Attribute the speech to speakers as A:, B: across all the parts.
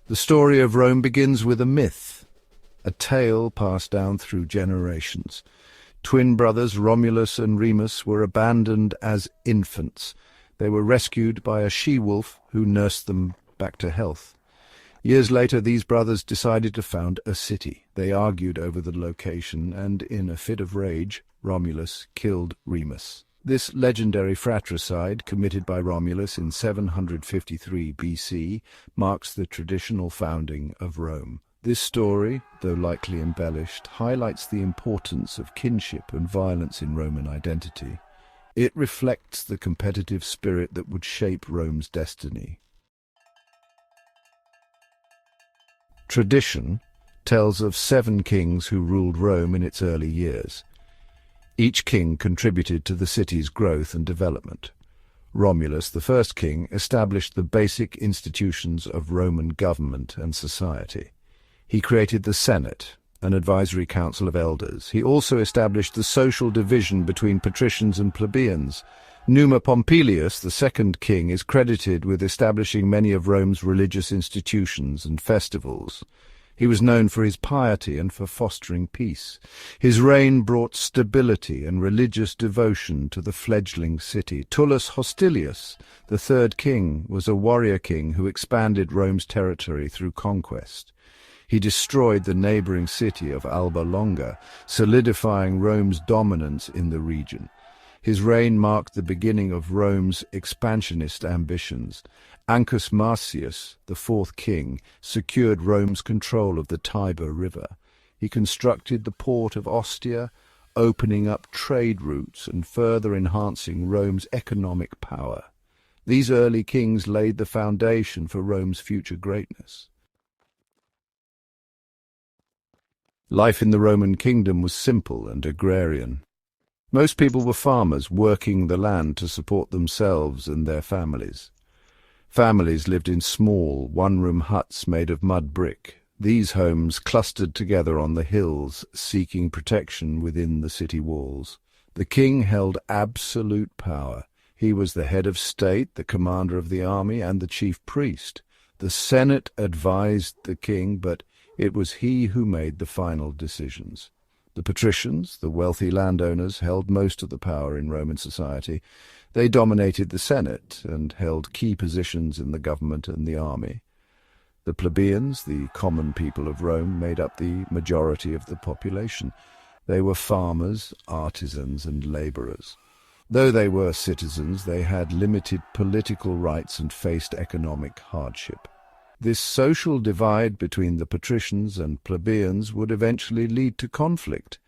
A: The story of Rome begins with a myth, a tale passed down through generations. Twin brothers Romulus and Remus were abandoned as infants. They were rescued by a she-wolf who nursed them back to health. Years later, these brothers decided to found a city. They argued over the location, and in a fit of rage, Romulus killed Remus. This legendary fratricide, committed by Romulus in 753 BC, marks the traditional founding of Rome. This story, though likely embellished, highlights the importance of kinship and violence in Roman identity. It reflects the competitive spirit that would shape Rome's destiny. Tradition tells of 7 kings who ruled Rome in its early years. Each king contributed to the city's growth and development. Romulus, the first king, established the basic institutions of Roman government and society. He created the Senate, an advisory council of elders. He also established the social division between patricians and plebeians. Numa Pompilius, the second king, is credited with establishing many of Rome's religious institutions and festivals. He was known for his piety and for fostering peace. His reign brought stability and religious devotion to the fledgling city. Tullus Hostilius, the third king, was a warrior king who expanded Rome's territory through conquest. He destroyed the neighboring city of Alba Longa, solidifying Rome's dominance in the region. His reign marked the beginning of Rome's expansionist ambitions. Ancus Marcius, the fourth king, secured Rome's control of the Tiber River. He constructed the port of Ostia, opening up trade routes and further enhancing Rome's economic power. These early kings laid the foundation for Rome's future greatness. Life in the Roman kingdom was simple and agrarian. Most people were farmers working the land to support themselves and their families. Families lived in small, one-room huts made of mud brick. These homes clustered together on the hills, seeking protection within the city walls. The king held absolute power. He was the head of state, the commander of the army, and the chief priest. The Senate advised the king, but it was he who made the final decisions. The patricians, the wealthy landowners, held most of the power in Roman society. They dominated the Senate and held key positions in the government and the army. The plebeians, the common people of Rome, made up the majority of the population. They were farmers, artisans, and laborers. Though they were citizens, they had limited political rights and faced economic hardship. This social divide between the patricians and plebeians would eventually lead to conflict.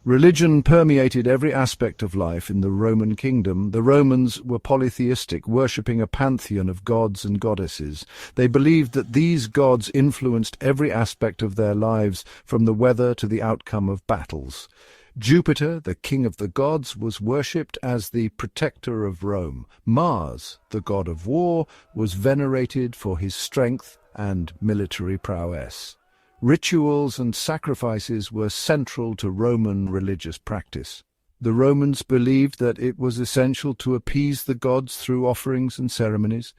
A: Religion permeated every aspect of life in the Roman kingdom. The Romans were polytheistic, worshipping a pantheon of gods and goddesses. They believed that these gods influenced every aspect of their lives, from the weather to the outcome of battles. Jupiter, the king of the gods, was worshipped as the protector of Rome. Mars, the god of war, was venerated for his strength and military prowess. Rituals and sacrifices were central to Roman religious practice. The Romans believed that it was essential to appease the gods through offerings and ceremonies.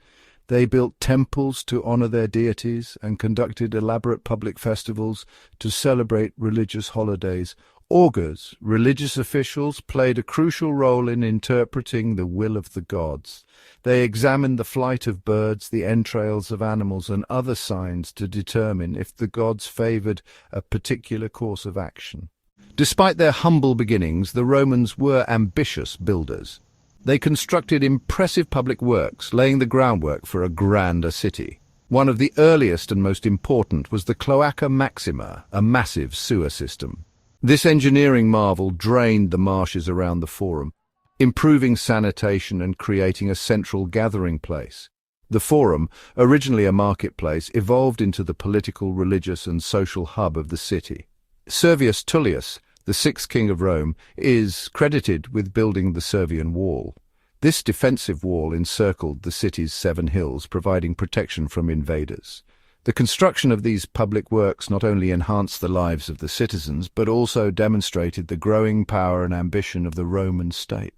A: They built temples to honor their deities and conducted elaborate public festivals to celebrate religious holidays. Augurs, religious officials, played a crucial role in interpreting the will of the gods. They examined the flight of birds, the entrails of animals, and other signs to determine if the gods favored a particular course of action. Despite their humble beginnings, the Romans were ambitious builders. They constructed impressive public works, laying the groundwork for a grander city. One of the earliest and most important was the Cloaca Maxima, a massive sewer system. This engineering marvel drained the marshes around the Forum, improving sanitation and creating a central gathering place. The Forum, originally a marketplace, evolved into the political, religious, and social hub of the city. Servius Tullius, the sixth king of Rome, is credited with building the Servian Wall. This defensive wall encircled the city's 7 hills, providing protection from invaders. The construction of these public works not only enhanced the lives of the citizens, but also demonstrated the growing power and ambition of the Roman state.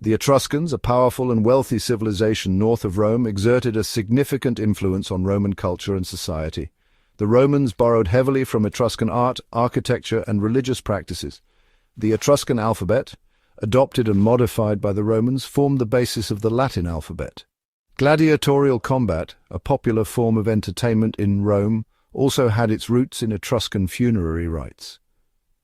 A: The Etruscans, a powerful and wealthy civilization north of Rome, exerted a significant influence on Roman culture and society. The Romans borrowed heavily from Etruscan art, architecture, and religious practices. The Etruscan alphabet, adopted and modified by the Romans, formed the basis of the Latin alphabet. Gladiatorial combat, a popular form of entertainment in Rome, also had its roots in Etruscan funerary rites.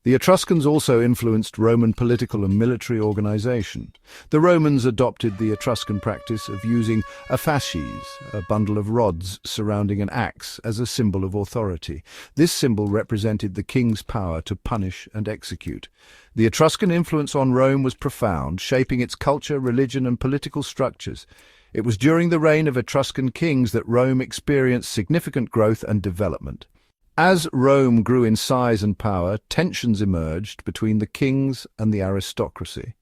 A: The Etruscans also influenced Roman political and military organization. The Romans adopted the Etruscan practice of using a fasces, a bundle of rods surrounding an axe, as a symbol of authority. This symbol represented the king's power to punish and execute. The Etruscan influence on Rome was profound, shaping its culture, religion, and political structures. It was during the reign of Etruscan kings that Rome experienced significant growth and development. As Rome grew in size and power, tensions emerged between the kings and the aristocracy.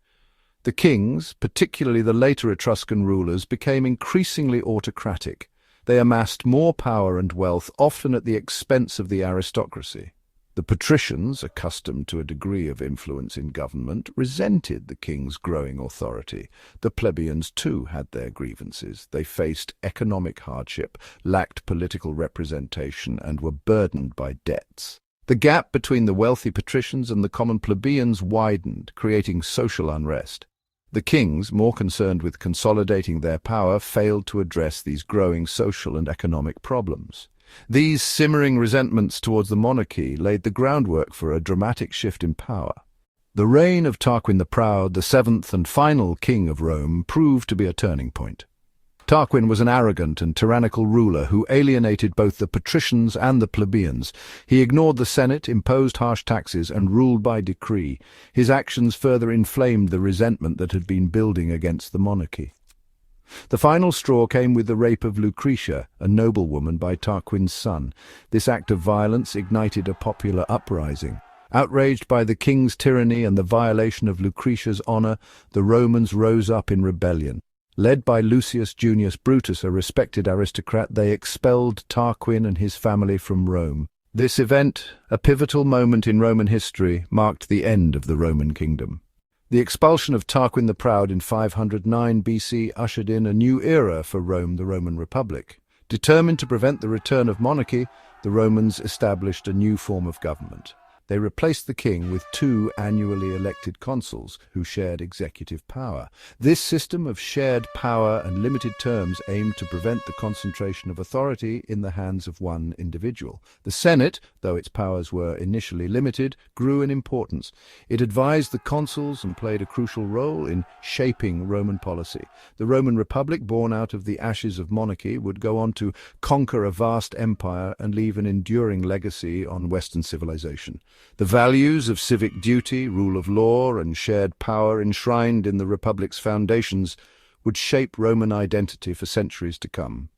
A: The kings, particularly the later Etruscan rulers, became increasingly autocratic. They amassed more power and wealth, often at the expense of the aristocracy. The patricians, accustomed to a degree of influence in government, resented the king's growing authority. The plebeians too had their grievances. They faced economic hardship, lacked political representation, and were burdened by debts. The gap between the wealthy patricians and the common plebeians widened, creating social unrest. The kings, more concerned with consolidating their power, failed to address these growing social and economic problems. These simmering resentments towards the monarchy laid the groundwork for a dramatic shift in power. The reign of Tarquin the Proud, the seventh and final king of Rome, proved to be a turning point. Tarquin was an arrogant and tyrannical ruler who alienated both the patricians and the plebeians. He ignored the Senate, imposed harsh taxes, and ruled by decree. His actions further inflamed the resentment that had been building against the monarchy. The final straw came with the rape of Lucretia, a noblewoman, by Tarquin's son. This act of violence ignited a popular uprising. Outraged by the king's tyranny and the violation of Lucretia's honor, the Romans rose up in rebellion. Led by Lucius Junius Brutus, a respected aristocrat, they expelled Tarquin and his family from Rome. This event, a pivotal moment in Roman history, marked the end of the Roman kingdom. The expulsion of Tarquin the Proud in 509 BC ushered in a new era for Rome, the Roman Republic. Determined to prevent the return of monarchy, the Romans established a new form of government. They replaced the king with two annually elected consuls who shared executive power. This system of shared power and limited terms aimed to prevent the concentration of authority in the hands of one individual. The Senate, though its powers were initially limited, grew in importance. It advised the consuls and played a crucial role in shaping Roman policy. The Roman Republic, born out of the ashes of monarchy, would go on to conquer a vast empire and leave an enduring legacy on Western civilization. The values of civic duty, rule of law, and shared power enshrined in the Republic's foundations would shape Roman identity for centuries to come.